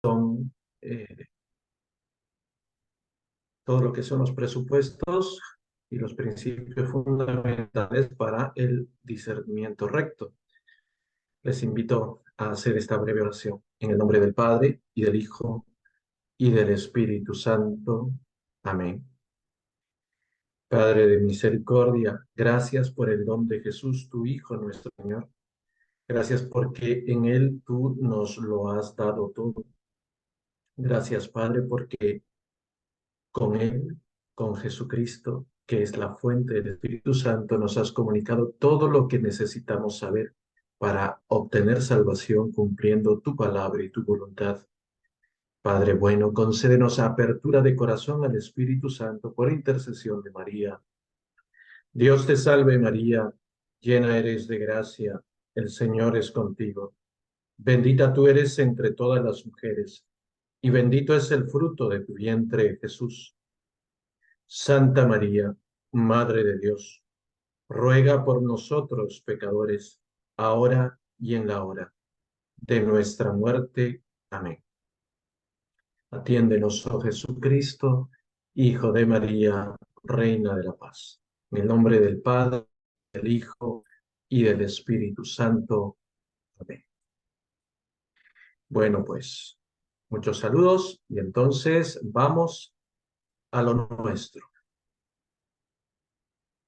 son todo lo que son los presupuestos y los principios fundamentales para el discernimiento recto. Les invito a hacer esta breve oración en el nombre del Padre y del Hijo y del Espíritu Santo. Amén. Padre de misericordia, gracias por el don de Jesús, tu Hijo, nuestro Señor. Gracias porque en Él tú nos lo has dado todo. Gracias, Padre, porque con Él, con Jesucristo, que es la fuente del Espíritu Santo, nos has comunicado todo lo que necesitamos saber para obtener salvación cumpliendo tu palabra y tu voluntad. Padre bueno, concédenos apertura de corazón al Espíritu Santo por intercesión de María. Dios te salve María, llena eres de gracia, el Señor es contigo. Bendita tú eres entre todas las mujeres, y bendito es el fruto de tu vientre, Jesús. Santa María, Madre de Dios, ruega por nosotros pecadores, ahora y en la hora de nuestra muerte. Amén. Atiéndenos, oh Jesucristo, Hijo de María, Reina de la Paz. En el nombre del Padre, del Hijo y del Espíritu Santo. Amén. Bueno, pues, muchos saludos y entonces vamos a lo nuestro.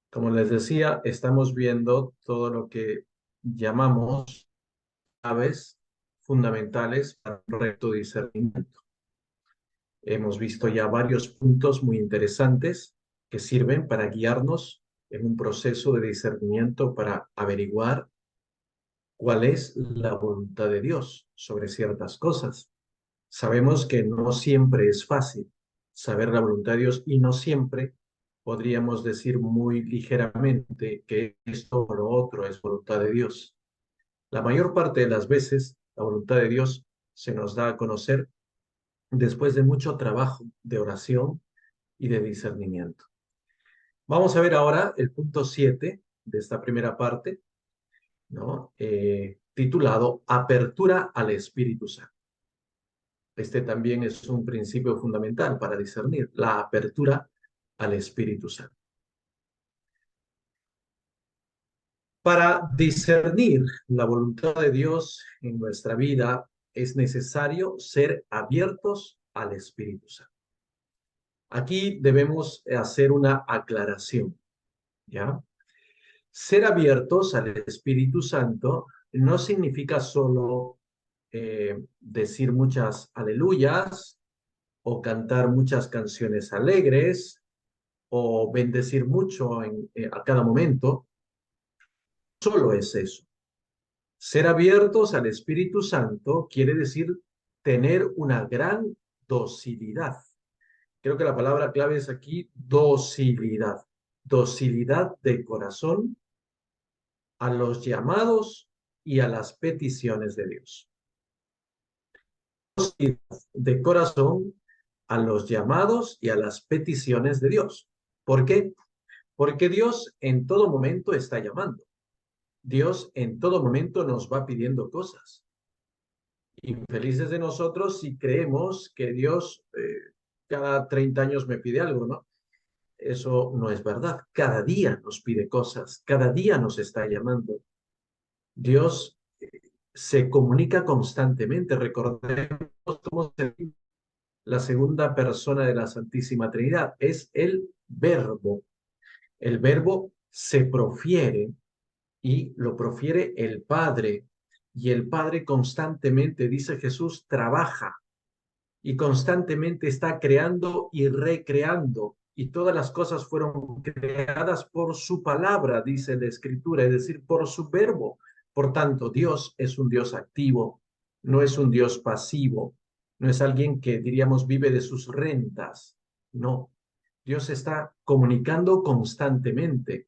Como les decía, estamos viendo todo lo que llamamos claves fundamentales para un recto discernimiento. Hemos visto ya varios puntos muy interesantes que sirven para guiarnos en un proceso de discernimiento para averiguar cuál es la voluntad de Dios sobre ciertas cosas. Sabemos que no siempre es fácil saber la voluntad de Dios y no siempre podríamos decir muy ligeramente que esto o lo otro es voluntad de Dios. La mayor parte de las veces la voluntad de Dios se nos da a conocer después de mucho trabajo de oración y de discernimiento. Vamos a ver ahora el punto 7 de esta primera parte, ¿no? Titulado Apertura al Espíritu Santo. Este también es un principio fundamental para discernir, la apertura al Espíritu Santo. Para discernir la voluntad de Dios en nuestra vida es necesario ser abiertos al Espíritu Santo. Aquí debemos hacer una aclaración, ¿ya? Ser abiertos al Espíritu Santo no significa solo decir muchas aleluyas o cantar muchas canciones alegres o bendecir mucho a cada momento. Solo es eso. Ser abiertos al Espíritu Santo quiere decir tener una gran docilidad. Creo que la palabra clave es aquí docilidad. Docilidad de corazón a los llamados y a las peticiones de Dios. Docilidad de corazón a los llamados y a las peticiones de Dios. ¿Por qué? Porque Dios en todo momento está llamando. Dios en todo momento nos va pidiendo cosas. Infelices de nosotros si creemos que Dios cada 30 años me pide algo, ¿no? Eso no es verdad. Cada día nos pide cosas, cada día nos está llamando. Dios se comunica constantemente. Recordemos cómo la segunda persona de la Santísima Trinidad. Es el Verbo. El Verbo se profiere y lo profiere el Padre. Y el Padre constantemente, dice Jesús, trabaja y constantemente está creando y recreando. Y todas las cosas fueron creadas por su palabra, dice la Escritura, es decir, por su verbo. Por tanto, Dios es un Dios activo, no es un Dios pasivo, no es alguien que diríamos vive de sus rentas. No, Dios está comunicando constantemente.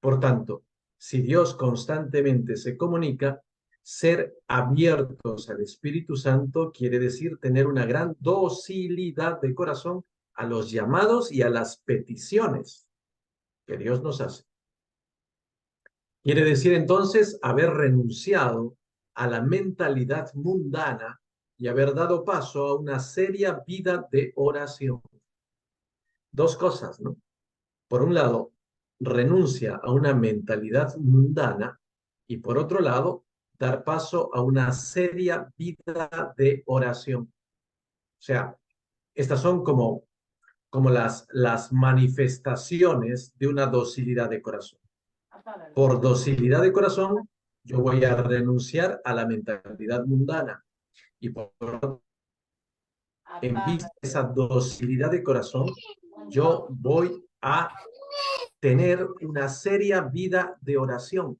Por tanto, si Dios constantemente se comunica, ser abiertos al Espíritu Santo quiere decir tener una gran docilidad de corazón a los llamados y a las peticiones que Dios nos hace. Quiere decir entonces haber renunciado a la mentalidad mundana y haber dado paso a una seria vida de oración. Dos cosas, ¿no? Por un lado, renuncia a una mentalidad mundana y por otro lado, dar paso a una seria vida de oración. O sea, estas son como las manifestaciones de una docilidad de corazón. Por docilidad de corazón, yo voy a renunciar a la mentalidad mundana y en vista de esa docilidad de corazón, yo voy a tener una seria vida de oración,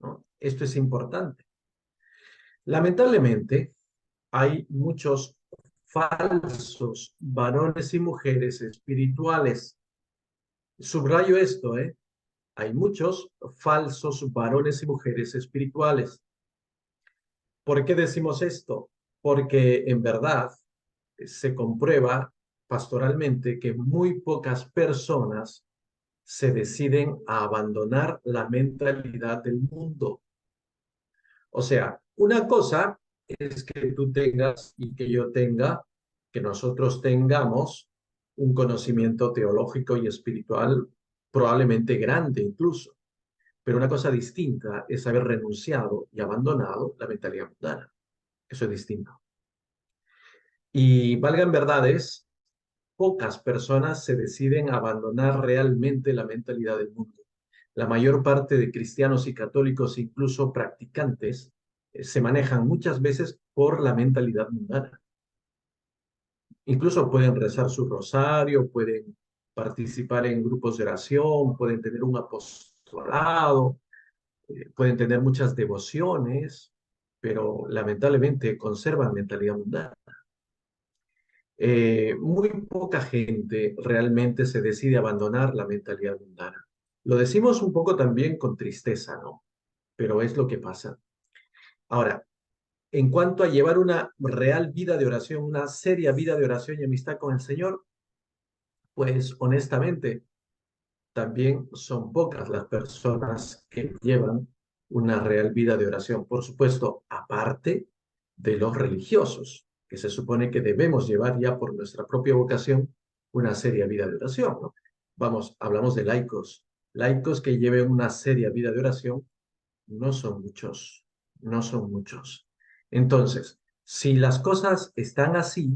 ¿no? Esto es importante. Lamentablemente, hay muchos falsos varones y mujeres espirituales. Subrayo esto, ¿eh? Hay muchos falsos varones y mujeres espirituales. ¿Por qué decimos esto? Porque en verdad se comprueba pastoralmente que muy pocas personas se deciden a abandonar la mentalidad del mundo. O sea, una cosa es que tú tengas y que yo tenga, que nosotros tengamos un conocimiento teológico y espiritual probablemente grande incluso, pero una cosa distinta es haber renunciado y abandonado la mentalidad mundana. Eso es distinto. Y valgan verdades, pocas personas se deciden a abandonar realmente la mentalidad del mundo. La mayor parte de cristianos y católicos, incluso practicantes, se manejan muchas veces por la mentalidad mundana. Incluso pueden rezar su rosario, pueden participar en grupos de oración, pueden tener un apostolado, pueden tener muchas devociones, pero lamentablemente conservan mentalidad mundana. Muy poca gente realmente se decide abandonar la mentalidad mundana. Lo decimos un poco también con tristeza, ¿no? Pero es lo que pasa. Ahora, en cuanto a llevar una real vida de oración, una seria vida de oración y amistad con el Señor, pues honestamente, también son pocas las personas que llevan una real vida de oración. Por supuesto, aparte de los religiosos, que se supone que debemos llevar ya por nuestra propia vocación una seria vida de oración, ¿no? Vamos, hablamos de laicos. Laicos que lleven una seria vida de oración no son muchos, no son muchos. Entonces, si las cosas están así,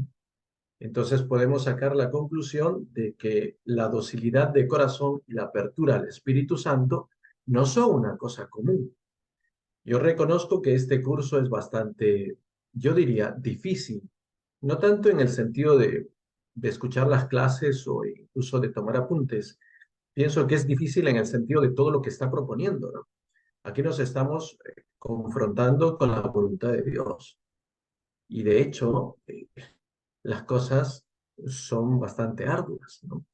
entonces podemos sacar la conclusión de que la docilidad de corazón y la apertura al Espíritu Santo no son una cosa común. Yo reconozco que este curso es bastante, yo diría, difícil, no tanto en el sentido de escuchar las clases o incluso de tomar apuntes. Pienso que es difícil en el sentido de todo lo que está proponiendo, ¿no? Aquí nos estamos confrontando con la voluntad de Dios. Y de hecho, las cosas son bastante arduas, ¿no?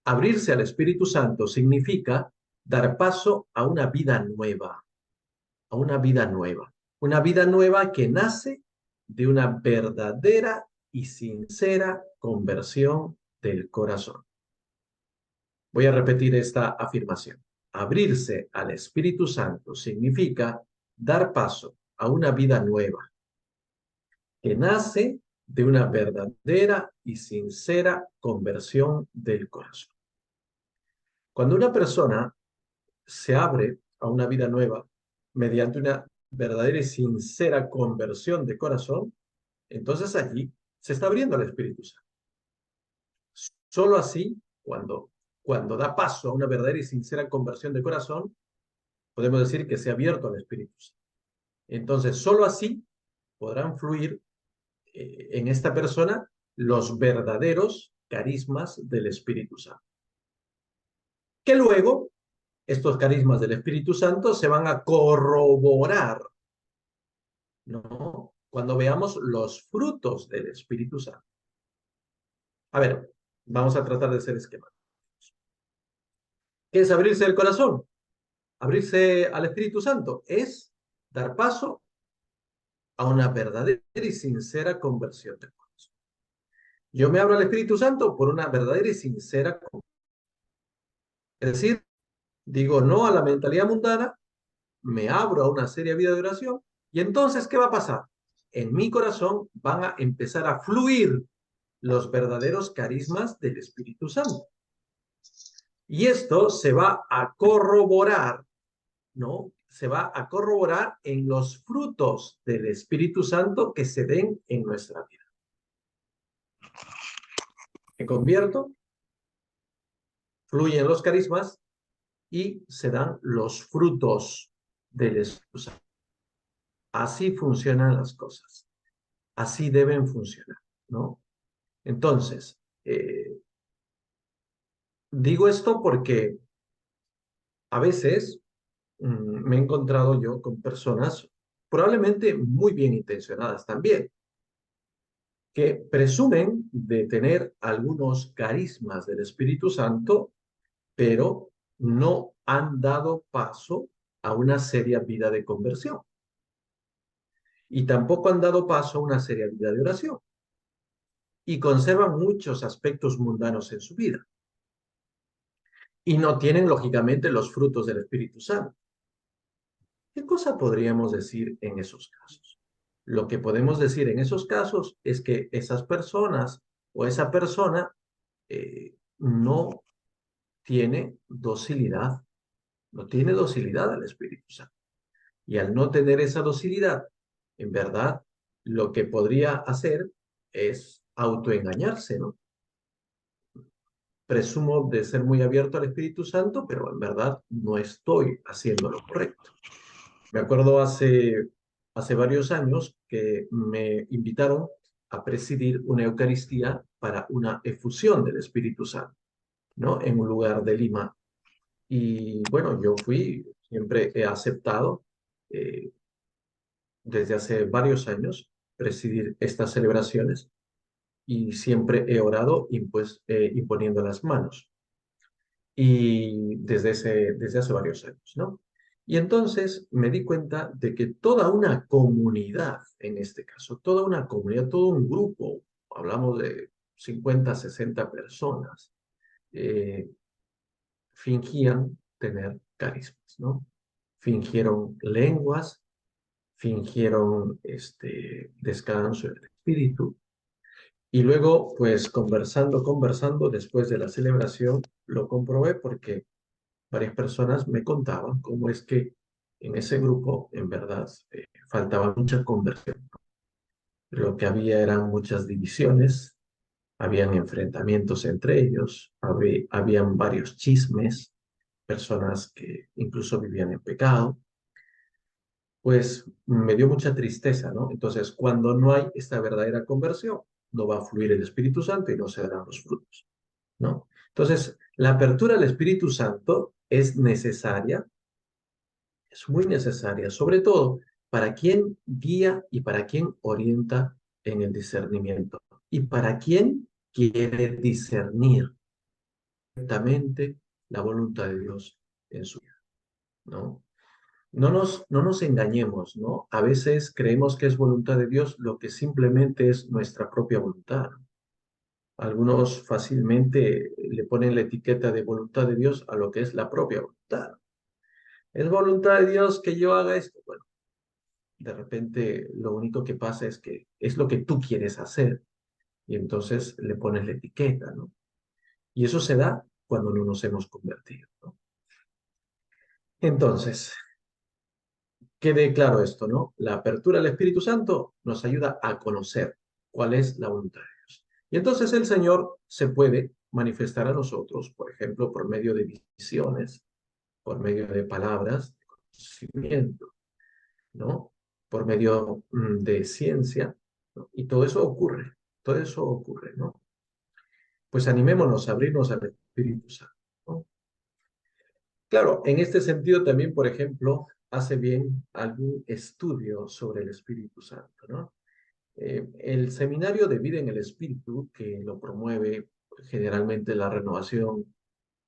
Abrirse al Espíritu Santo significa dar paso a una vida nueva, a una vida nueva que nace de una verdadera y sincera conversión del corazón. Voy a repetir esta afirmación. Abrirse al Espíritu Santo significa dar paso a una vida nueva que nace de una verdadera y sincera conversión del corazón. Cuando una persona se abre a una vida nueva mediante una verdadera y sincera conversión de corazón, entonces allí se está abriendo al Espíritu Santo. Solo así, cuando da paso a una verdadera y sincera conversión de corazón, podemos decir que se ha abierto al Espíritu Santo. Entonces, solo así podrán fluir en esta persona los verdaderos carismas del Espíritu Santo. Que luego estos carismas del Espíritu Santo se van a corroborar, ¿no? Cuando veamos los frutos del Espíritu Santo. A ver, vamos a tratar de ser esquemáticos. ¿Qué es abrirse el corazón? Abrirse al Espíritu Santo es dar paso a una verdadera y sincera conversión del corazón. Yo me abro al Espíritu Santo por una verdadera y sincera conversión. Es decir, digo no a la mentalidad mundana, me abro a una seria vida de oración y entonces, ¿qué va a pasar? en mi corazón van a empezar a fluir los verdaderos carismas del Espíritu Santo. Y esto se va a corroborar, ¿no? Se va a corroborar en los frutos del Espíritu Santo que se den en nuestra vida. Me convierto, fluyen los carismas y se dan los frutos del Espíritu Santo. Así funcionan las cosas. Así deben funcionar, ¿no? Entonces, digo esto porque a veces me he encontrado yo con personas probablemente muy bien intencionadas también, que presumen de tener algunos carismas del Espíritu Santo, pero no han dado paso a una seria vida de conversión. Y tampoco han dado paso a una seria vida de oración. Y conservan muchos aspectos mundanos en su vida. Y no tienen, lógicamente, los frutos del Espíritu Santo. ¿Qué cosa podríamos decir en esos casos? Lo que podemos decir en esos casos es que esas personas o esa persona no tiene docilidad, no tiene docilidad al Espíritu Santo. Y al no tener esa docilidad, en verdad, lo que podría hacer es autoengañarse, ¿no? Presumo de ser muy abierto al Espíritu Santo, pero en verdad no estoy haciendo lo correcto. Me acuerdo hace varios años que me invitaron a presidir una Eucaristía para una efusión del Espíritu Santo, ¿no? En un lugar de Lima. Y bueno, yo fui, siempre he aceptado eh, desde hace varios años presidir estas celebraciones y siempre he orado imponiendo las manos. Y desde hace varios años, ¿no? Y entonces me di cuenta de que toda una comunidad, en este caso, toda una comunidad, todo un grupo, hablamos de 50, 60 personas, eh, fingían tener carismas, ¿no? Fingieron lenguas, fingieron descanso en el espíritu, y luego, pues conversando, después de la celebración, lo comprobé porque varias personas me contaban cómo es que en ese grupo, en verdad, faltaba mucha conversión. Lo que había eran muchas divisiones, habían enfrentamientos entre ellos, habían varios chismes, personas que incluso vivían en pecado. Pues me dio mucha tristeza, ¿no? Entonces, cuando no hay esta verdadera conversión, no va a fluir el Espíritu Santo y no se darán los frutos, ¿no? Entonces, la apertura al Espíritu Santo es necesaria, es muy necesaria, sobre todo para quien guía y para quien orienta en el discernimiento y para quien quiere discernir directamente la voluntad de Dios en su vida, ¿no? No nos engañemos, ¿no? A veces creemos que es voluntad de Dios lo que simplemente es nuestra propia voluntad. Algunos fácilmente le ponen la etiqueta de voluntad de Dios a lo que es la propia voluntad. ¿Es voluntad de Dios que yo haga esto? Bueno, de repente lo único que pasa es que es lo que tú quieres hacer y entonces le pones la etiqueta, ¿no? Y eso se da cuando no nos hemos convertido, ¿no? Entonces, quede claro esto, ¿no? La apertura al Espíritu Santo nos ayuda a conocer cuál es la voluntad de Dios. Y entonces el Señor se puede manifestar a nosotros, por ejemplo, por medio de visiones, por medio de palabras, de conocimiento, ¿no? Por medio de ciencia, ¿no? Y todo eso ocurre, ¿no? Pues animémonos a abrirnos al Espíritu Santo, ¿no? Claro, en este sentido también, por ejemplo, hace bien algún estudio sobre el Espíritu Santo, ¿no? El seminario de vida en el Espíritu, que lo promueve generalmente la renovación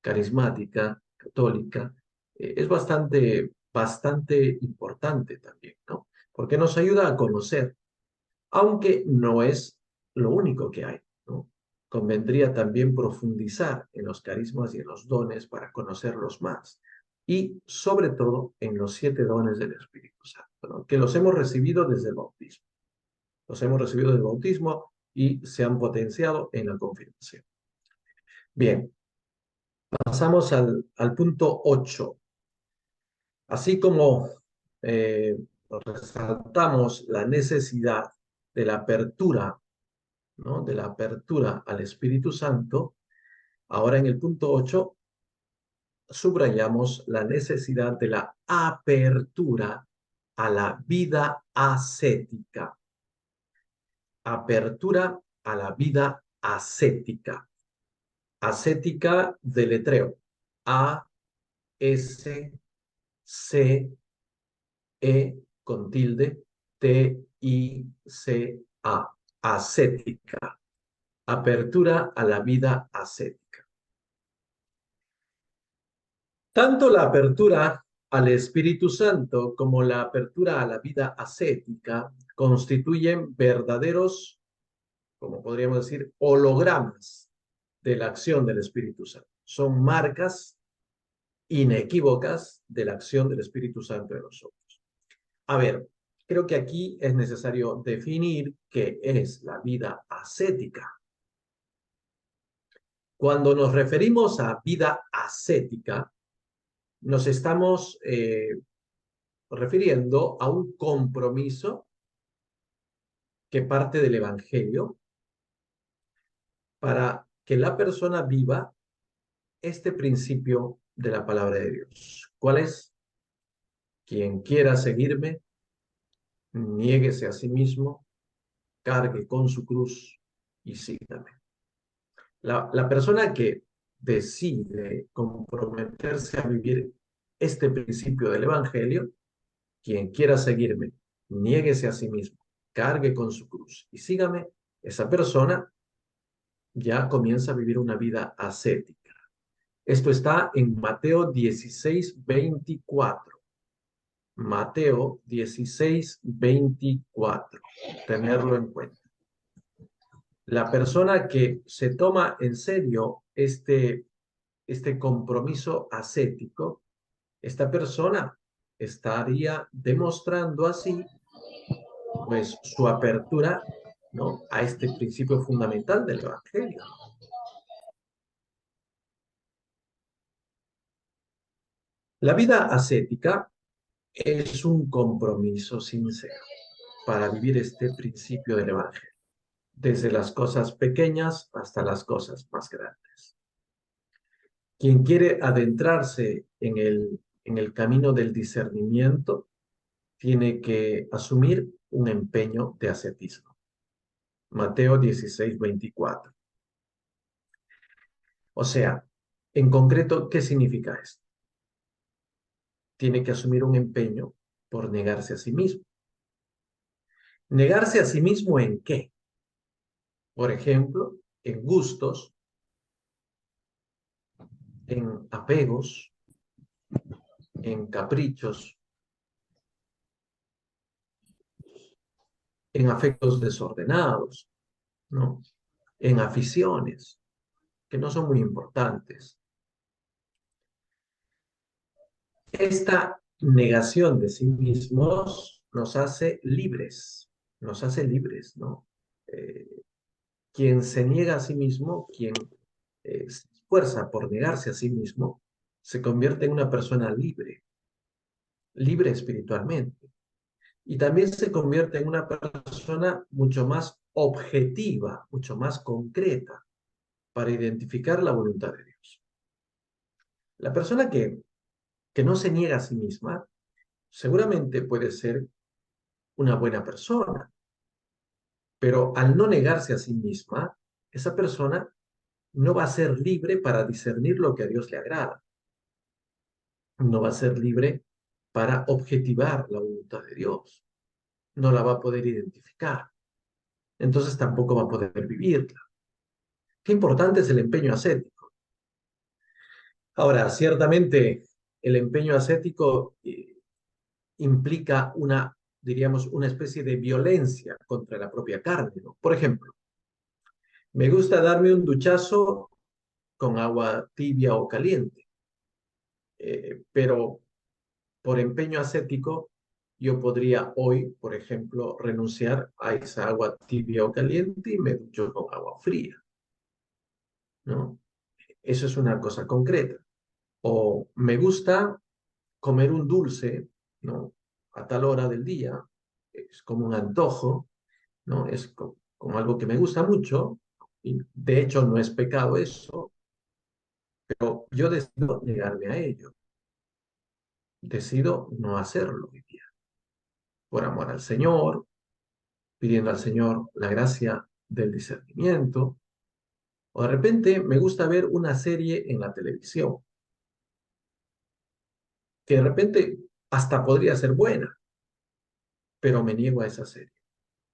carismática, católica, es bastante importante también, ¿no? Porque nos ayuda a conocer, aunque no es lo único que hay, ¿no? Convendría también profundizar en los carismas y en los dones para conocerlos más. Y sobre todo en los 7 dones del Espíritu Santo, ¿no? Que los hemos recibido desde el bautismo. los hemos recibido del bautismo y se han potenciado en la confirmación. Bien, pasamos al punto 8. Así como resaltamos la necesidad de la apertura, ¿no? De la apertura al Espíritu Santo, ahora en el punto 8 subrayamos la necesidad de la apertura a la vida ascética. Apertura a la vida ascética. Ascética deletreo. A-S-C-E con tilde T-I-C-A. Ascética. Apertura a la vida ascética. Tanto la apertura al Espíritu Santo como la apertura a la vida ascética constituyen verdaderos, como podríamos decir, hologramas de la acción del Espíritu Santo. Son marcas inequívocas de la acción del Espíritu Santo en nosotros. A ver, creo que aquí es necesario definir qué es la vida ascética. Cuando nos referimos a vida ascética, nos estamos refiriendo a un compromiso que parte del Evangelio para que la persona viva este principio de la palabra de Dios. ¿Cuál es? Quien quiera seguirme, niéguese a sí mismo, cargue con su cruz y sígame. La persona que decide comprometerse a vivir este principio del Evangelio, quien quiera seguirme, niéguese a sí mismo, cargue con su cruz y sígame, esa persona ya comienza a vivir una vida ascética. Esto está en Mateo 16:24. Mateo 16:24. Tenerlo en cuenta. La persona que se toma en serio este compromiso ascético, esta persona estaría demostrando así pues su apertura, ¿no?, a este principio fundamental del Evangelio. La vida ascética es un compromiso sincero para vivir este principio del Evangelio, desde las cosas pequeñas hasta las cosas más grandes. Quien quiere adentrarse en el camino del discernimiento tiene que asumir un empeño de ascetismo. Mateo 16:24. O sea, en concreto, ¿qué significa esto? Tiene que asumir un empeño por negarse a sí mismo. ¿Negarse a sí mismo en qué? Por ejemplo, en gustos, en apegos, en caprichos, en afectos desordenados, ¿no? En aficiones que no son muy importantes. Esta negación de sí mismos nos hace libres, ¿no? Quien se niega a sí mismo, quien se esfuerza por negarse a sí mismo, se convierte en una persona libre, libre espiritualmente. Y también se convierte en una persona mucho más objetiva, mucho más concreta para identificar la voluntad de Dios. La persona que no se niega a sí misma, seguramente puede ser una buena persona, pero al no negarse a sí misma, esa persona no va a ser libre para discernir lo que a Dios le agrada. No va a ser libre para objetivar la voluntad de Dios. No la va a poder identificar. Entonces tampoco va a poder vivirla. Qué importante es el empeño ascético. Ahora, ciertamente el empeño ascético implica diríamos, una especie de violencia contra la propia carne, ¿no? Por ejemplo, me gusta darme un duchazo con agua tibia o caliente, pero por empeño ascético Yo podría hoy, por ejemplo, renunciar a esa agua tibia o caliente y me ducho con agua fría, ¿no? Eso es una cosa concreta. O me gusta comer un dulce, ¿no? A tal hora del día, es como un antojo, ¿no? Es como algo que me gusta mucho, y de hecho no es pecado eso, pero yo decido negarme a ello, decido no hacerlo hoy día, por amor al Señor, pidiendo al Señor la gracia del discernimiento, o de repente me gusta ver una serie en la televisión, que de repente hasta podría ser buena, pero me niego a esa serie.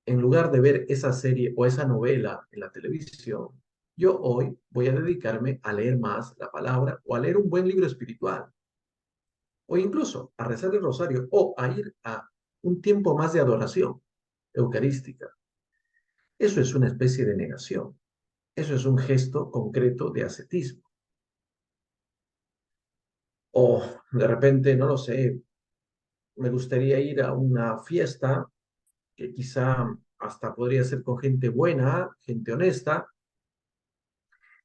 En lugar de ver esa serie o esa novela en la televisión, yo hoy voy a dedicarme a leer más la palabra o a leer un buen libro espiritual o incluso a rezar el rosario o a ir a un tiempo más de adoración eucarística. Eso es una especie de negación. Eso es un gesto concreto de ascetismo. O de repente, no lo sé, me gustaría ir a una fiesta que quizá hasta podría ser con gente buena, gente honesta,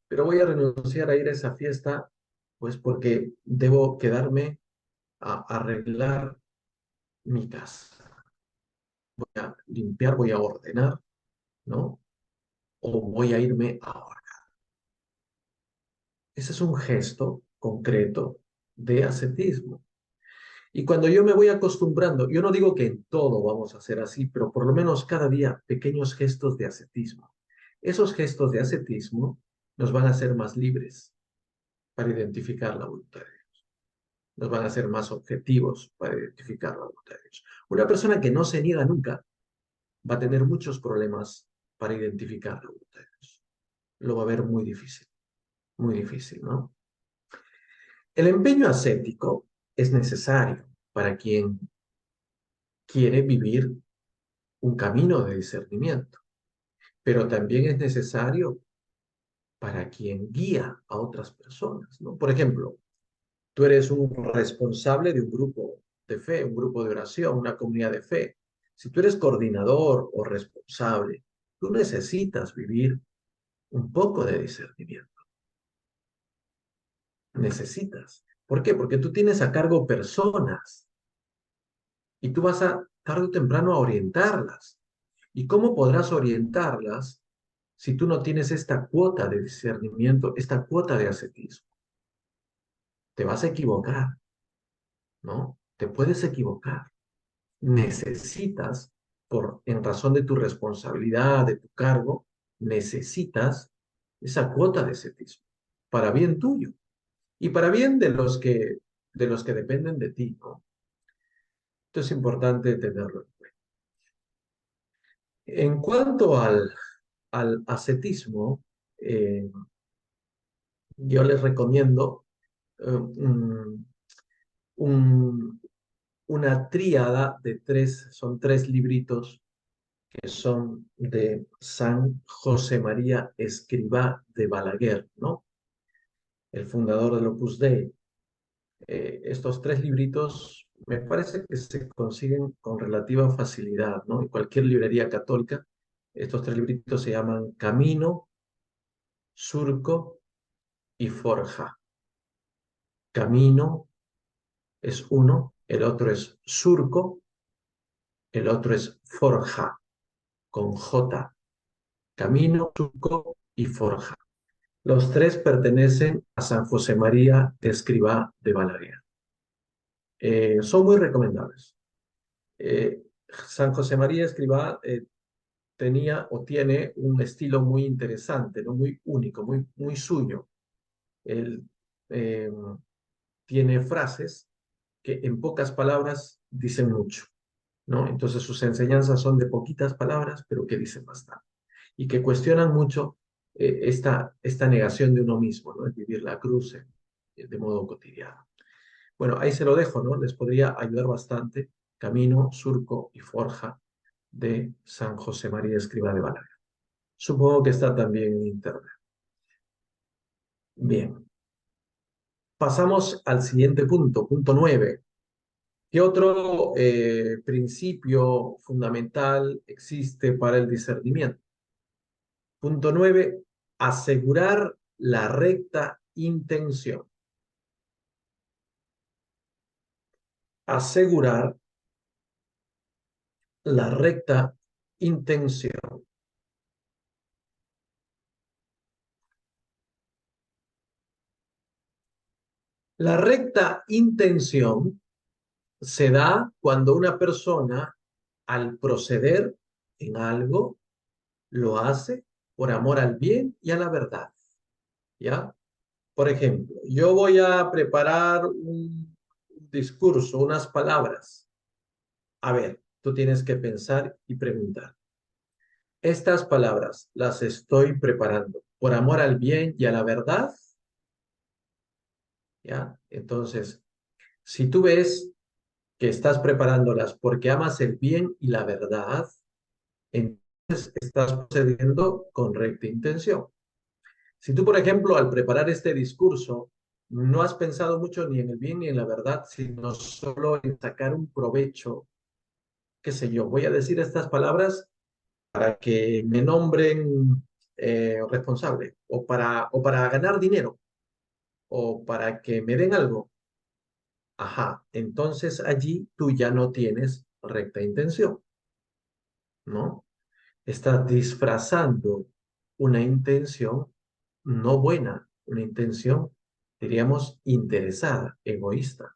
pero voy a renunciar a ir a esa fiesta, pues porque debo quedarme a arreglar mi casa. Voy a limpiar, voy a ordenar, ¿no? O voy a irme ahora. Ese es un gesto concreto de ascetismo. Y cuando yo me voy acostumbrando, yo no digo que en todo vamos a ser así, pero por lo menos cada día pequeños gestos de ascetismo. Esos gestos de ascetismo nos van a hacer más libres para identificar la voluntad de Dios. Nos van a hacer más objetivos para identificar la voluntad de Dios. Una persona que no se niega nunca va a tener muchos problemas para identificar la voluntad de Dios. Lo va a ver muy difícil, ¿no? El empeño ascético es necesario para quien quiere vivir un camino de discernimiento, pero también es necesario para quien guía a otras personas, ¿no? Por ejemplo, tú eres un responsable de un grupo de fe, un grupo de oración, una comunidad de fe. Si tú eres coordinador o responsable, tú necesitas vivir un poco de discernimiento. Necesitas. ¿Por qué? Porque tú tienes a cargo personas y tú vas a tarde o temprano a orientarlas. ¿Y cómo podrás orientarlas si tú no tienes esta cuota de discernimiento, esta cuota de ascetismo? Te vas a equivocar, ¿no? Te puedes equivocar. Necesitas, en razón de tu responsabilidad, de tu cargo, necesitas esa cuota de ascetismo para bien tuyo y para bien de los que dependen de ti, ¿no? Esto es importante tenerlo en cuenta. En cuanto al ascetismo, eh, yo les recomiendo un, un- una tríada de son tres libritos que son de San José María Escrivá de Balaguer, ¿no? El fundador del Opus Dei. Estos tres libritos me parece que se consiguen con relativa facilidad, ¿no? En cualquier librería católica, estos tres libritos se llaman Camino, Surco y Forja. Camino es uno, el otro es Surco, el otro es Forja, con J. Camino, Surco y Forja. Los tres pertenecen a San José María de Escrivá de Balaguer. Son muy recomendables. Eh, San José María Escrivá tenía o tiene un estilo muy interesante, ¿no? Muy único, muy suyo. Él eh, tiene frases que en pocas palabras dicen mucho, ¿no? Entonces sus enseñanzas son de poquitas palabras, pero que dicen bastante y que cuestionan mucho esta negación de uno mismo, ¿no? Es vivir la cruz de modo cotidiano. Bueno, ahí se lo dejo, ¿no? Les podría ayudar bastante Camino, Surco y Forja de San José María Escrivá de Balaguer. Supongo que está también en internet. Bien, pasamos al siguiente punto, punto 9. ¿Qué otro principio fundamental existe para el discernimiento? Punto 9, asegurar la recta intención. Asegurar la recta intención. La recta intención se da cuando una persona, al proceder en algo, lo hace por amor al bien y a la verdad, ¿ya? Por ejemplo, yo voy a preparar un discurso, unas palabras. A ver, tú tienes que pensar y preguntar. Estas palabras las estoy preparando por amor al bien y a la verdad, ¿ya? Entonces, si tú ves que estás preparándolas porque amas el bien y la verdad, entonces estás procediendo con recta intención. Si tú, por ejemplo, al preparar este discurso, no has pensado mucho ni en el bien ni en la verdad, sino solo en sacar un provecho, qué sé yo, voy a decir estas palabras para que me nombren responsable o para ganar dinero o para que me den algo. Ajá, entonces allí tú ya no tienes recta intención, ¿no? Estás disfrazando una intención no buena, una intención, diríamos, interesada, egoísta.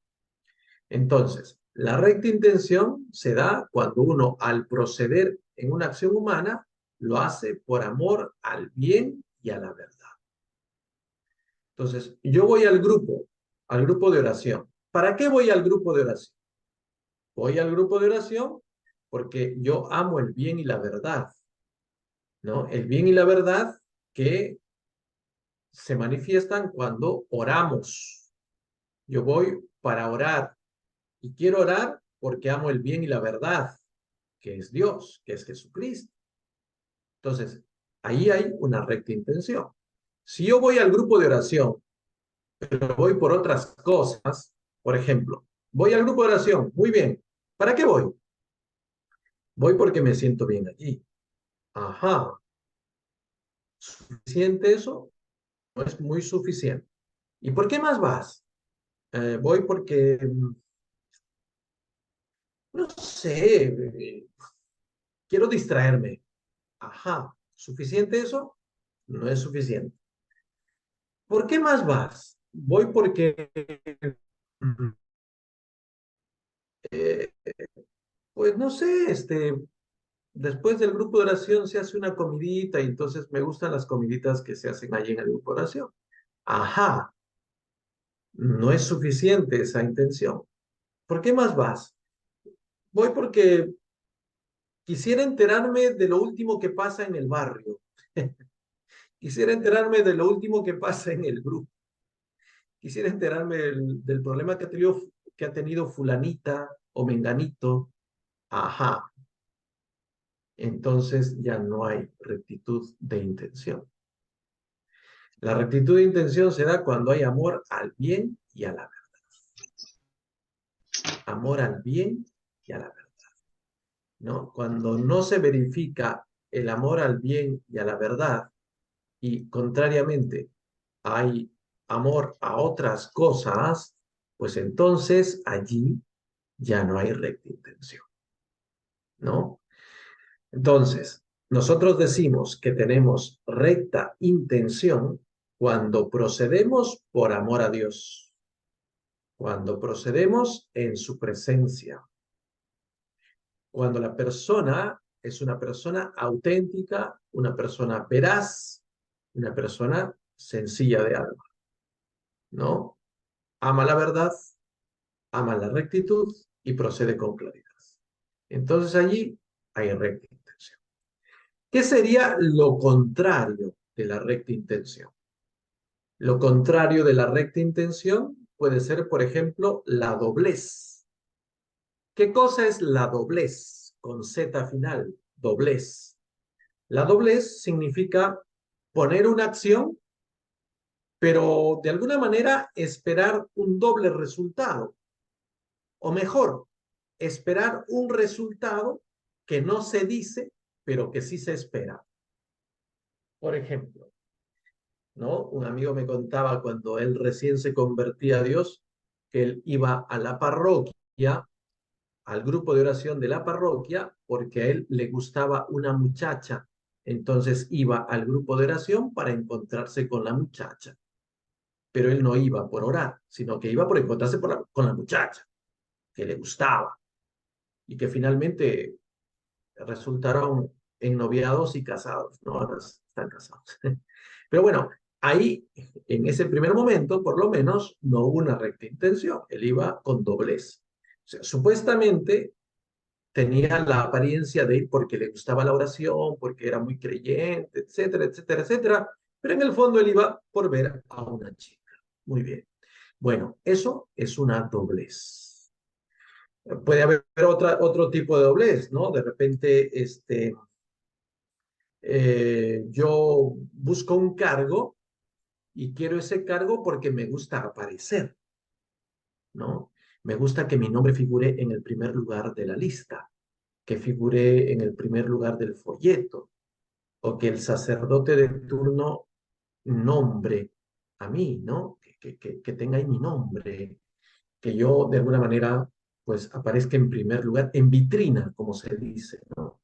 Entonces, la recta intención se da cuando uno, al proceder en una acción humana, lo hace por amor al bien y a la verdad. Entonces, yo voy al grupo de oración. ¿Para qué voy al grupo de oración? Voy al grupo de oración porque yo amo el bien y la verdad, ¿no? El bien y la verdad que se manifiestan cuando oramos. Yo voy para orar y quiero orar porque amo el bien y la verdad, que es Dios, que es Jesucristo. Entonces, ahí hay una recta intención. Si yo voy al grupo de oración, pero voy por otras cosas, por ejemplo, voy al grupo de oración, muy bien. ¿Para qué voy? Voy porque me siento bien allí. Ajá, ¿suficiente eso? No es muy suficiente. ¿Y por qué más vas? Voy porque, no sé, quiero distraerme. Ajá, ¿suficiente eso? No es suficiente. ¿Por qué más vas? Voy porque, eh, pues no sé, después del grupo de oración se hace una comidita y entonces me gustan las comiditas que se hacen allí en el grupo de oración. Ajá, no es suficiente esa intención. ¿Por qué más vas? Voy porque quisiera enterarme de lo último que pasa en el barrio. Quisiera enterarme de lo último que pasa en el grupo. Quisiera enterarme del problema que ha tenido fulanita o menganito. Ajá, entonces ya no hay rectitud de intención. La rectitud de intención se da cuando hay amor al bien y a la verdad. Amor al bien y a la verdad, ¿no? Cuando no se verifica el amor al bien y a la verdad y contrariamente hay amor a otras cosas, pues entonces allí ya no hay recta intención, ¿no? Entonces, nosotros decimos que tenemos recta intención cuando procedemos por amor a Dios, cuando procedemos en su presencia, cuando la persona es una persona auténtica, una persona veraz, una persona sencilla de alma, ¿no? Ama la verdad, ama la rectitud y procede con claridad. Entonces allí hay recta intención. ¿Qué sería lo contrario de la recta intención? Lo contrario de la recta intención puede ser, por ejemplo, la doblez. ¿Qué cosa es la doblez? Con Z final, doblez. La doblez significa poner una acción, pero de alguna manera esperar un doble resultado. O mejor, esperar un resultado que no se dice, pero que sí se espera. Por ejemplo, ¿no? Un amigo me contaba cuando él recién se convertía a Dios, que él iba a la parroquia, al grupo de oración de la parroquia, porque a él le gustaba una muchacha. Entonces iba al grupo de oración para encontrarse con la muchacha. Pero él no iba por orar, sino que iba por encontrarse con la muchacha, que le gustaba, y que finalmente resultaron ennoviados y casados, ¿no? Ahora están casados. Pero bueno, ahí, en ese primer momento, por lo menos, no hubo una recta intención. Él iba con doblez. O sea, supuestamente tenía la apariencia de ir porque le gustaba la oración, porque era muy creyente, etcétera, etcétera, etcétera. Pero en el fondo él iba por ver a una chica. Muy bien. Bueno, eso es una doblez. Puede haber otro tipo de doblez, ¿no? De repente, yo busco un cargo y quiero ese cargo porque me gusta aparecer, ¿no? Me gusta que mi nombre figure en el primer lugar de la lista, que figure en el primer lugar del folleto, o que el sacerdote de turno nombre a mí, ¿no? Que tenga ahí mi nombre, que yo de alguna manera pues aparezca en primer lugar, en vitrina, como se dice, ¿no?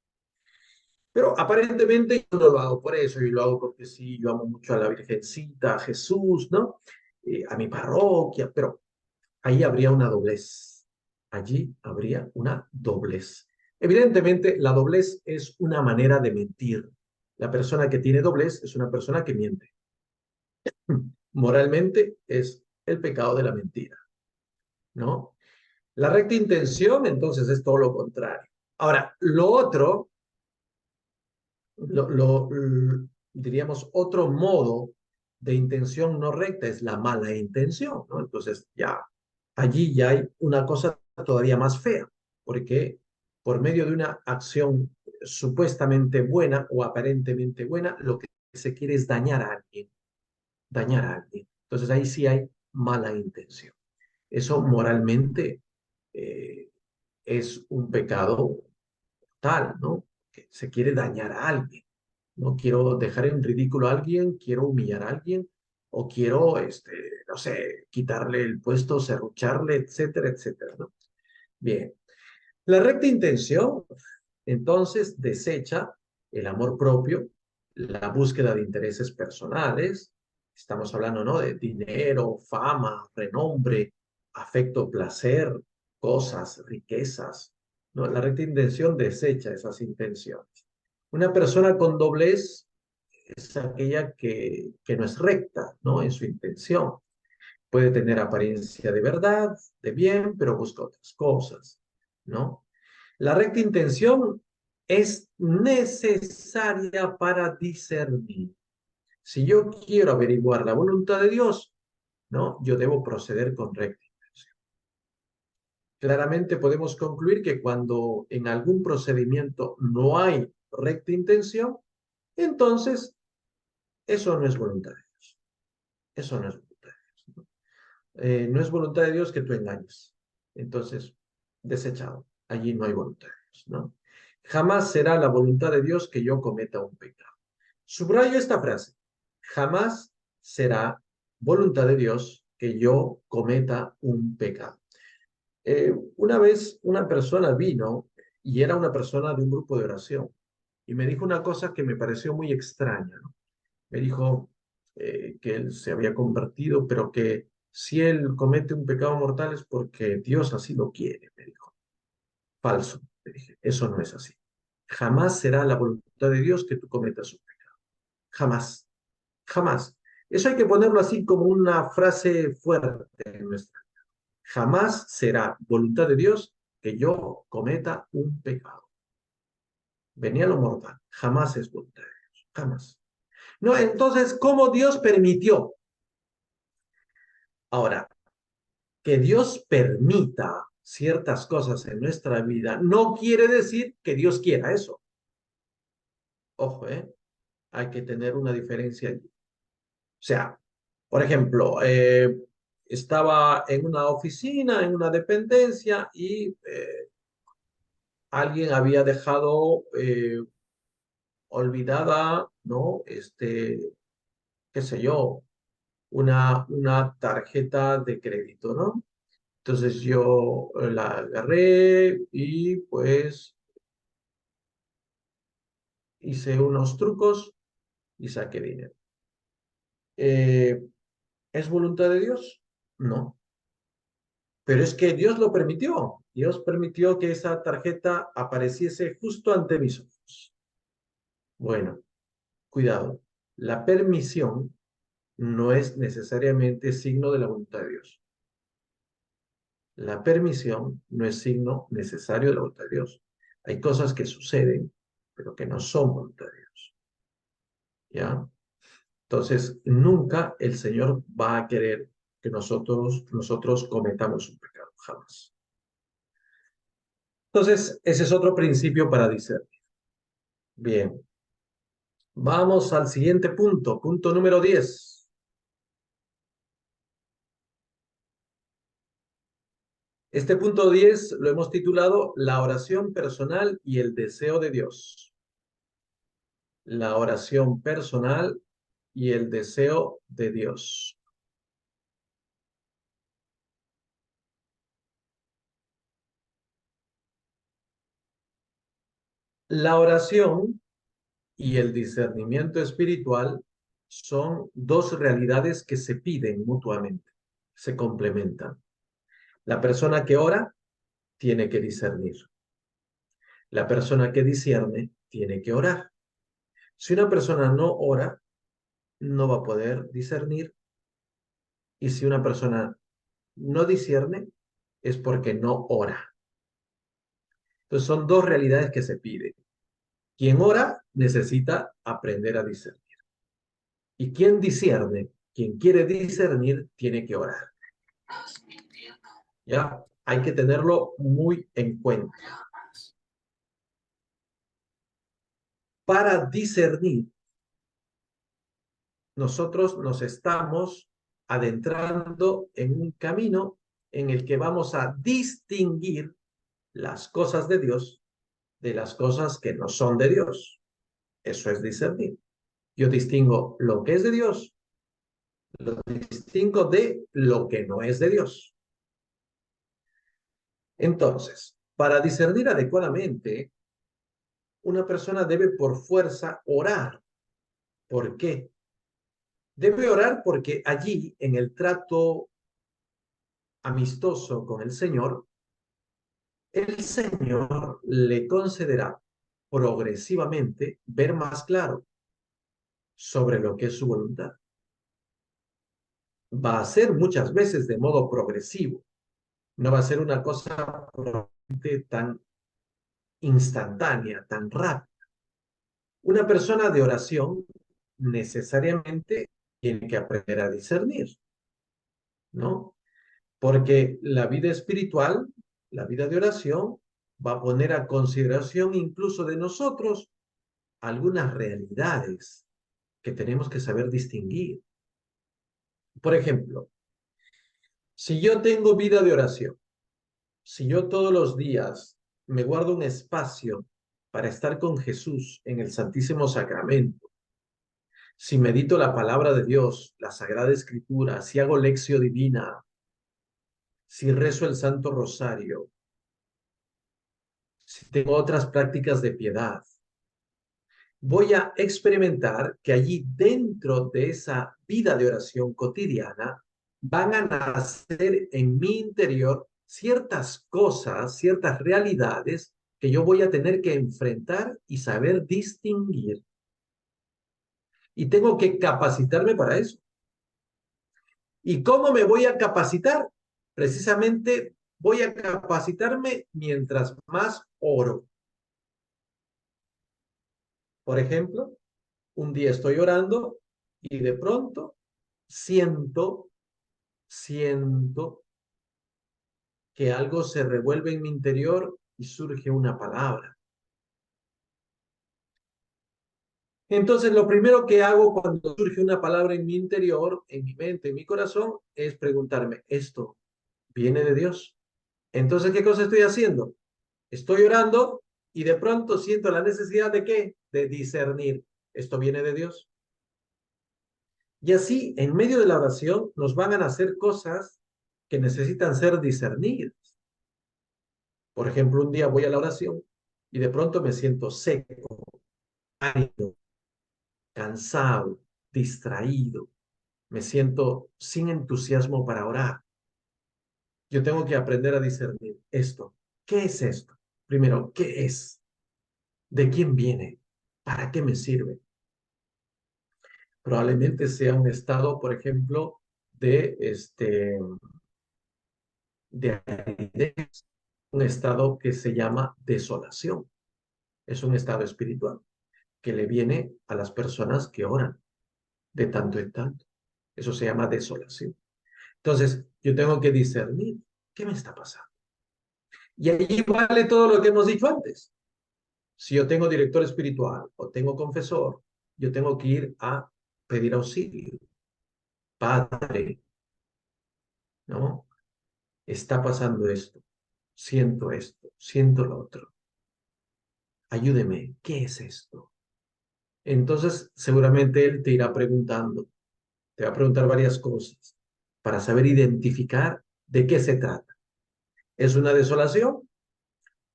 Pero aparentemente yo no lo hago por eso, yo lo hago porque sí, yo amo mucho a la Virgencita, a Jesús, ¿no? A mi parroquia, pero ahí habría una doblez. Allí habría una doblez. Evidentemente, la doblez es una manera de mentir. La persona que tiene doblez es una persona que miente. Moralmente es el pecado de la mentira, ¿no? La recta intención, entonces, es todo lo contrario. Ahora, lo otro diríamos, otro modo de intención no recta es la mala intención, ¿no? Entonces ya allí ya hay una cosa todavía más fea, porque por medio de una acción supuestamente buena o aparentemente buena, lo que se quiere es dañar a alguien, dañar a alguien. Entonces ahí sí hay mala intención. Eso moralmente eh, es un pecado tal, ¿no? Que se quiere dañar a alguien. No quiero dejar en ridículo a alguien, quiero humillar a alguien, o quiero, no sé, quitarle el puesto, serrucharle, etcétera, etcétera, ¿no? Bien. La recta intención, entonces, desecha el amor propio, la búsqueda de intereses personales, estamos hablando, ¿no? De dinero, fama, renombre, afecto, placer, cosas, riquezas, ¿no? La recta intención desecha esas intenciones. Una persona con doblez es aquella que no es recta, ¿no? En su intención. Puede tener apariencia de verdad, de bien, pero busca otras cosas, ¿no? La recta intención es necesaria para discernir. Si yo quiero averiguar la voluntad de Dios, ¿no? Yo debo proceder con recta intención. Claramente podemos concluir que cuando en algún procedimiento no hay recta intención, entonces eso no es voluntad de Dios. Eso no es voluntad de Dios, ¿no? No es voluntad de Dios que tú engañes. Entonces, desechado. Allí no hay voluntad de Dios, ¿no? Jamás será la voluntad de Dios que yo cometa un pecado. Subrayo esta frase. Jamás será voluntad de Dios que yo cometa un pecado. Una vez una persona vino y era una persona de un grupo de oración y me dijo una cosa que me pareció muy extraña, ¿no? Me dijo que él se había convertido, pero que si él comete un pecado mortal es porque Dios así lo quiere, me dijo. Falso, le dije, eso no es así. Jamás será la voluntad de Dios que tú cometas un pecado. Jamás, jamás. Eso hay que ponerlo así como una frase fuerte en nuestra. Jamás será voluntad de Dios que yo cometa un pecado. Venía lo mortal. Jamás es voluntad de Dios. Jamás. No, entonces, ¿cómo Dios permitió? Ahora, que Dios permita ciertas cosas en nuestra vida no quiere decir que Dios quiera eso. Ojo, hay que tener una diferencia allí. O sea, por ejemplo, estaba en una oficina, en una dependencia y alguien había dejado olvidada, ¿no? Qué sé yo, una tarjeta de crédito, ¿no? Entonces yo la agarré y pues hice unos trucos y saqué dinero. Eh, ¿Es voluntad de Dios? No, pero es que Dios lo permitió. Dios permitió que esa tarjeta apareciese justo ante mis ojos. Bueno, cuidado. La permisión no es necesariamente signo de la voluntad de Dios. La permisión no es signo necesario de la voluntad de Dios. Hay cosas que suceden, pero que no son voluntad de Dios. ¿Ya? Entonces, nunca el Señor va a querer que nosotros cometamos un pecado, jamás. Entonces, ese es otro principio para discernir. Bien, vamos al siguiente punto, punto número 10. Este punto 10 lo hemos titulado La oración personal y el deseo de Dios. La oración personal y el deseo de Dios. La oración y el discernimiento espiritual son dos realidades que se piden mutuamente, se complementan. La persona que ora tiene que discernir. La persona que discierne tiene que orar. Si una persona no ora, no va a poder discernir. Y si una persona no discierne, es porque no ora. Entonces son dos realidades que se piden. Quien ora necesita aprender a discernir. Y quien discierne, quien quiere discernir, tiene que orar. ¿Ya? Hay que tenerlo muy en cuenta. Para discernir, nosotros nos estamos adentrando en un camino en el que vamos a distinguir las cosas de Dios de las cosas que no son de Dios. Eso es discernir. Yo distingo lo que es de Dios, lo distingo de lo que no es de Dios. Entonces, para discernir adecuadamente, una persona debe por fuerza orar. ¿Por qué? Debe orar porque allí, en el trato amistoso con el Señor le concederá progresivamente ver más claro sobre lo que es su voluntad. Va a ser muchas veces de modo progresivo. No va a ser una cosa tan instantánea, tan rápida. Una persona de oración necesariamente tiene que aprender a discernir, ¿no? Porque la vida espiritual, la vida de oración, va a poner a consideración incluso de nosotros algunas realidades que tenemos que saber distinguir. Por ejemplo, si yo tengo vida de oración, si yo todos los días me guardo un espacio para estar con Jesús en el Santísimo Sacramento, si medito la palabra de Dios, la Sagrada Escritura, si hago lección divina, si rezo el Santo Rosario, si tengo otras prácticas de piedad, voy a experimentar que allí dentro de esa vida de oración cotidiana van a nacer en mi interior ciertas cosas, ciertas realidades que yo voy a tener que enfrentar y saber distinguir. Y tengo que capacitarme para eso. ¿Y cómo me voy a capacitar? Precisamente voy a capacitarme mientras más oro. Por ejemplo, un día estoy orando y de pronto siento que algo se revuelve en mi interior y surge una palabra. Entonces, lo primero que hago cuando surge una palabra en mi interior, en mi mente, en mi corazón, es preguntarme, ¿esto viene de Dios? Entonces, ¿qué cosa estoy haciendo? Estoy orando Y de pronto siento la necesidad de ¿qué? De discernir. ¿Esto viene de Dios? Y así, en medio de la oración, nos van a nacer cosas que necesitan ser discernidas. Por ejemplo, un día voy a la oración y de pronto me siento seco, árido, cansado, distraído. Me siento sin entusiasmo para orar. Yo tengo que aprender a discernir esto. ¿Qué es esto? Primero, ¿qué es? ¿De quién viene? ¿Para qué me sirve? Probablemente sea un estado, por ejemplo, de aridez, un estado que se llama desolación. Es un estado espiritual que le viene a las personas que oran de tanto en tanto. Eso se llama desolación. Entonces, yo tengo que discernir qué me está pasando. Y ahí vale todo lo que hemos dicho antes. Si yo tengo director espiritual o tengo confesor, yo tengo que ir a pedir auxilio. Padre, ¿no? Está pasando esto, siento lo otro. Ayúdeme, ¿qué es esto? Entonces, seguramente él te irá preguntando, te va a preguntar varias cosas para saber identificar de qué se trata. ¿Es una desolación?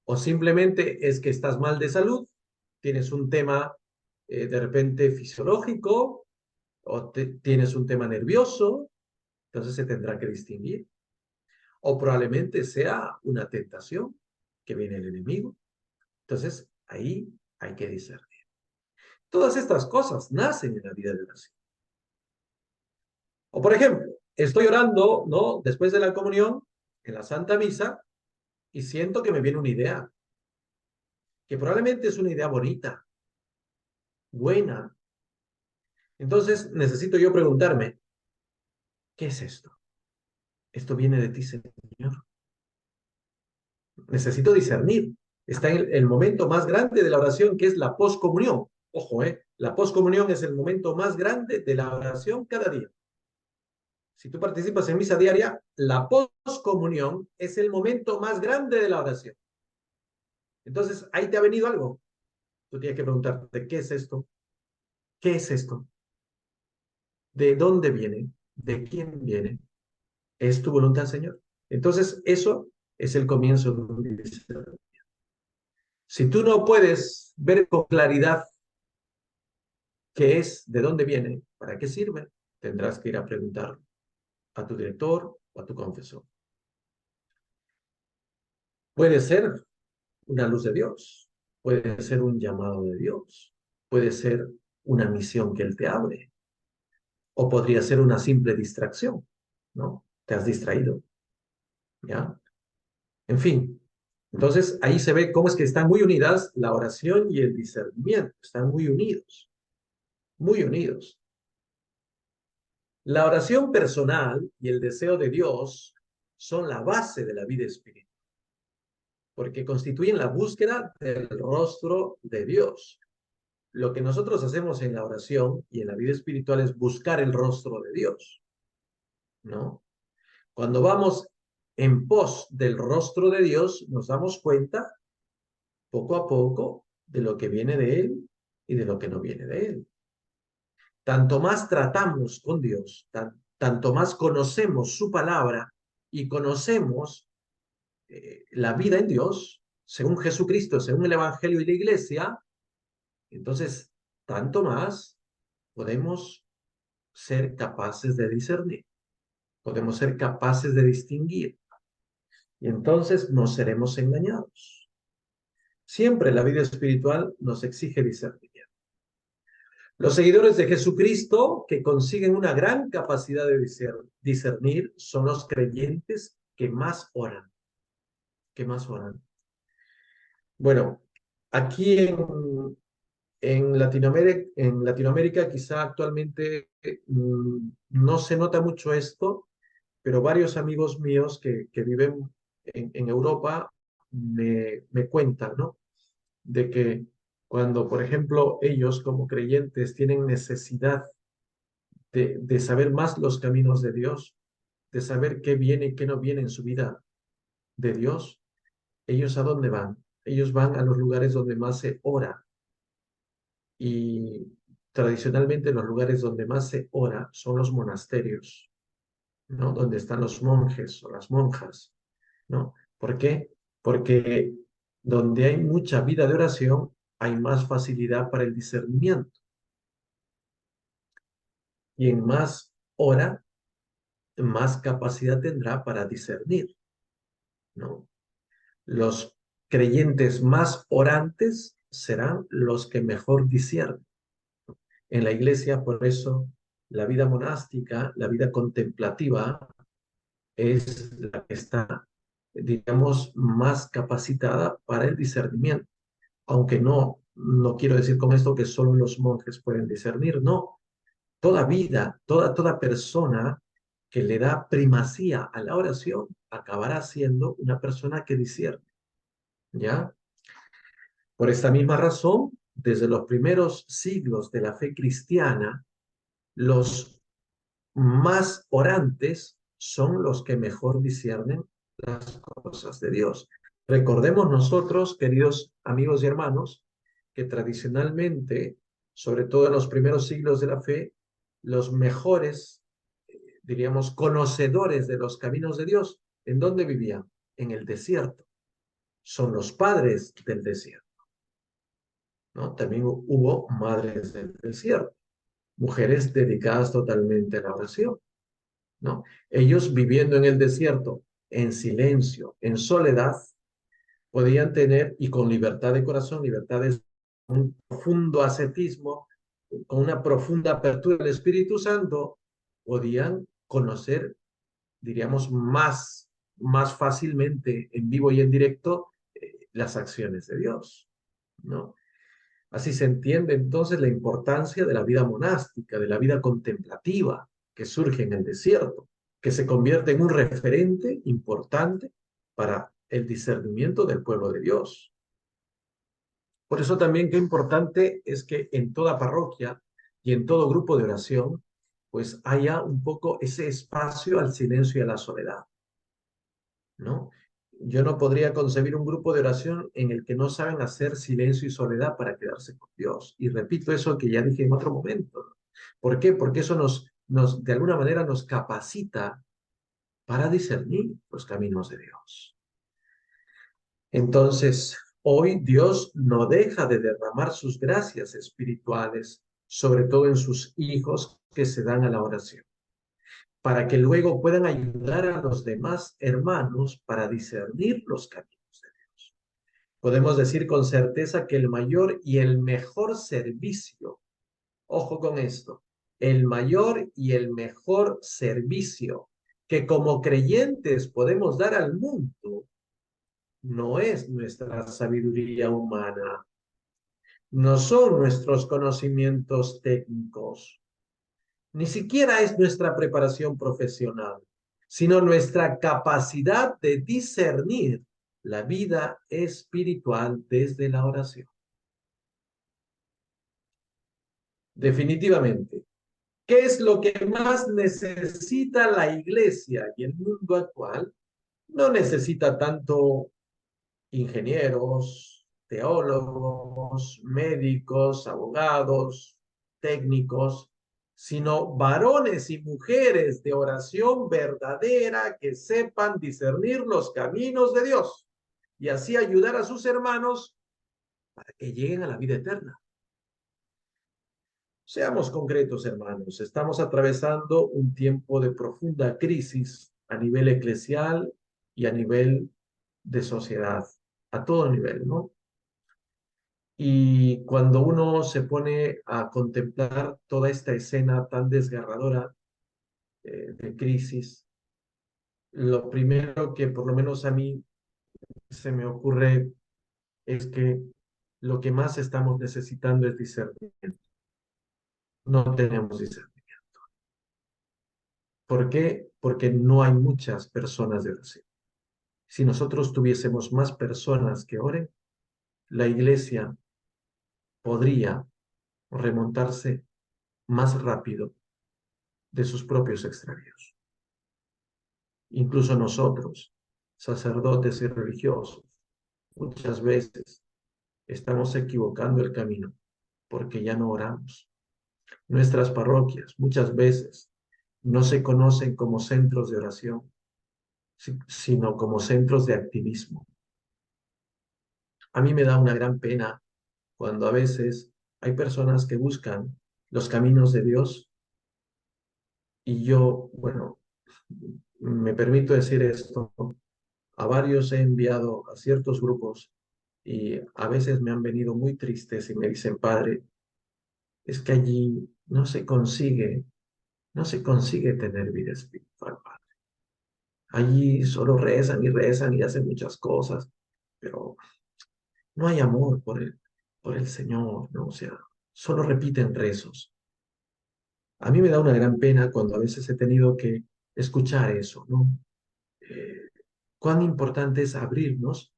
¿O simplemente es que estás mal de salud? ¿Tienes un tema de repente fisiológico? ¿O tienes un tema nervioso? Entonces se tendrá que distinguir. O probablemente sea una tentación que viene el enemigo. Entonces ahí hay que discernir. Todas estas cosas nacen en la vida de oración. O por ejemplo, estoy orando, ¿no? Después de la comunión, en la Santa Misa, y siento que me viene una idea, que probablemente es una idea bonita, buena. Entonces necesito yo preguntarme, ¿qué es esto? ¿Esto viene de ti, Señor? Necesito discernir. Está en el momento más grande de la oración, que es la poscomunión. Ojo, la poscomunión es el momento más grande de la oración cada día. Si tú participas en misa diaria, la poscomunión es el momento más grande de la oración. Entonces, ahí te ha venido algo. Tú tienes que preguntarte, ¿qué es esto? ¿Qué es esto? ¿De dónde viene? ¿De quién viene? ¿Es tu voluntad, Señor? Entonces, eso es el comienzo de un discernimiento. Si tú no puedes ver con claridad qué es, de dónde viene, para qué sirve, tendrás que ir a preguntar a tu director o a tu confesor. Puede ser una luz de Dios, puede ser un llamado de Dios, puede ser una misión que Él te abre, o podría ser una simple distracción, ¿no? Te has distraído, ¿ya? En fin, entonces ahí se ve cómo es que están muy unidas la oración y el discernimiento, están muy unidos, muy unidos. La oración personal y el deseo de Dios son la base de la vida espiritual, porque constituyen la búsqueda del rostro de Dios. Lo que nosotros hacemos en la oración y en la vida espiritual es buscar el rostro de Dios, ¿no? Cuando vamos en pos del rostro de Dios, nos damos cuenta poco a poco de lo que viene de Él y de lo que no viene de Él. Tanto más tratamos con Dios, tanto más conocemos su palabra y conocemos la vida en Dios, según Jesucristo, según el Evangelio y la Iglesia, entonces tanto más podemos ser capaces de discernir, podemos ser capaces de distinguir y entonces no seremos engañados. Siempre la vida espiritual nos exige discernimiento. Los seguidores de Jesucristo que consiguen una gran capacidad de discernir son los creyentes que más oran, que más oran. Bueno, aquí en Latinoamérica quizá actualmente no se nota mucho esto, pero varios amigos míos que viven en Europa me cuentan, ¿no? De que cuando, por ejemplo, ellos como creyentes tienen necesidad de saber más los caminos de Dios, de saber qué viene y qué no viene en su vida de Dios, ¿ellos a dónde van? Ellos van a los lugares donde más se ora y tradicionalmente los lugares donde más se ora son los monasterios, ¿no? Donde están los monjes o las monjas, ¿no? ¿Por qué? Porque donde hay mucha vida de oración, hay más facilidad para el discernimiento. Y en más ora, más capacidad tendrá para discernir, ¿no? Los creyentes más orantes serán los que mejor disciernen. En la iglesia, por eso, la vida monástica, la vida contemplativa, es la que está, digamos, más capacitada para el discernimiento. Aunque no quiero decir con esto que solo los monjes pueden discernir, no. Toda vida, toda persona que le da primacía a la oración acabará siendo una persona que discierne, ¿ya? Por esta misma razón, desde los primeros siglos de la fe cristiana, los más orantes son los que mejor disciernen las cosas de Dios. Recordemos nosotros, queridos amigos y hermanos, que tradicionalmente, sobre todo en los primeros siglos de la fe, los mejores, diríamos, conocedores de los caminos de Dios, ¿en dónde vivían? En el desierto. Son los padres del desierto, ¿no? También hubo madres del desierto, mujeres dedicadas totalmente a la oración, ¿no? Ellos viviendo en el desierto, en silencio, en soledad, podían tener, y con libertad de corazón, libertad de un profundo ascetismo, con una profunda apertura del Espíritu Santo, podían conocer, diríamos, más fácilmente en vivo y en directo las acciones de Dios, ¿no? Así se entiende entonces la importancia de la vida monástica, de la vida contemplativa que surge en el desierto, que se convierte en un referente importante para el discernimiento del pueblo de Dios. Por eso también qué importante es que en toda parroquia y en todo grupo de oración, pues haya un poco ese espacio al silencio y a la soledad, ¿no? Yo no podría concebir un grupo de oración en el que no saben hacer silencio y soledad para quedarse con Dios. Y repito eso que ya dije en otro momento, ¿no? ¿Por qué? Porque eso de alguna manera nos capacita para discernir los caminos de Dios. Entonces, hoy Dios no deja de derramar sus gracias espirituales, sobre todo en sus hijos que se dan a la oración, para que luego puedan ayudar a los demás hermanos para discernir los caminos de Dios. Podemos decir con certeza que el mayor y el mejor servicio, ojo con esto, el mayor y el mejor servicio que como creyentes podemos dar al mundo no es nuestra sabiduría humana, no son nuestros conocimientos técnicos, ni siquiera es nuestra preparación profesional, sino nuestra capacidad de discernir la vida espiritual desde la oración. Definitivamente, ¿qué es lo que más necesita la iglesia y el mundo actual? No necesita tanto ingenieros, teólogos, médicos, abogados, técnicos, sino varones y mujeres de oración verdadera que sepan discernir los caminos de Dios y así ayudar a sus hermanos para que lleguen a la vida eterna. Seamos concretos, hermanos. Estamos atravesando un tiempo de profunda crisis a nivel eclesial y a nivel de sociedad, a todo nivel, ¿no? Y cuando uno se pone a contemplar toda esta escena tan desgarradora de crisis, lo primero que por lo menos a mí se me ocurre es que lo que más estamos necesitando es discernimiento. No tenemos discernimiento. ¿Por qué? Porque no hay muchas personas de oración. Si nosotros tuviésemos más personas que oren, la iglesia podría remontarse más rápido de sus propios extravíos. Incluso nosotros, sacerdotes y religiosos, Muchas veces estamos equivocando el camino porque ya no oramos. Nuestras parroquias muchas veces no se conocen como centros de oración, sino como centros de activismo. A mí me da una gran pena cuando a veces hay personas que buscan los caminos de Dios y yo, bueno, me permito decir esto, a varios he enviado a ciertos grupos y a veces me han venido muy tristes y me dicen, padre, es que allí no se consigue tener vida espiritual, padre. Allí solo rezan y hacen muchas cosas, pero no hay amor por el Señor, ¿no? O sea, solo repiten rezos. A mí me da una gran pena cuando a veces he tenido que escuchar eso, ¿no? Eh, Cuán importante es abrirnos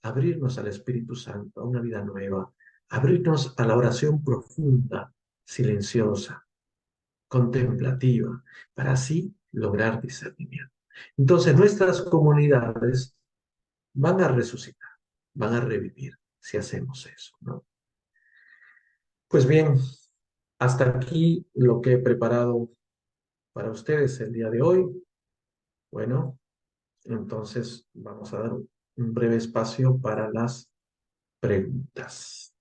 al Espíritu Santo, a una vida nueva, abrirnos a la oración profunda, silenciosa, contemplativa, para así lograr discernimiento. Entonces nuestras comunidades van a resucitar, van a revivir si hacemos eso, ¿no? Pues bien, hasta aquí lo que he preparado para ustedes el día de hoy. Bueno, entonces vamos a dar un breve espacio para las preguntas.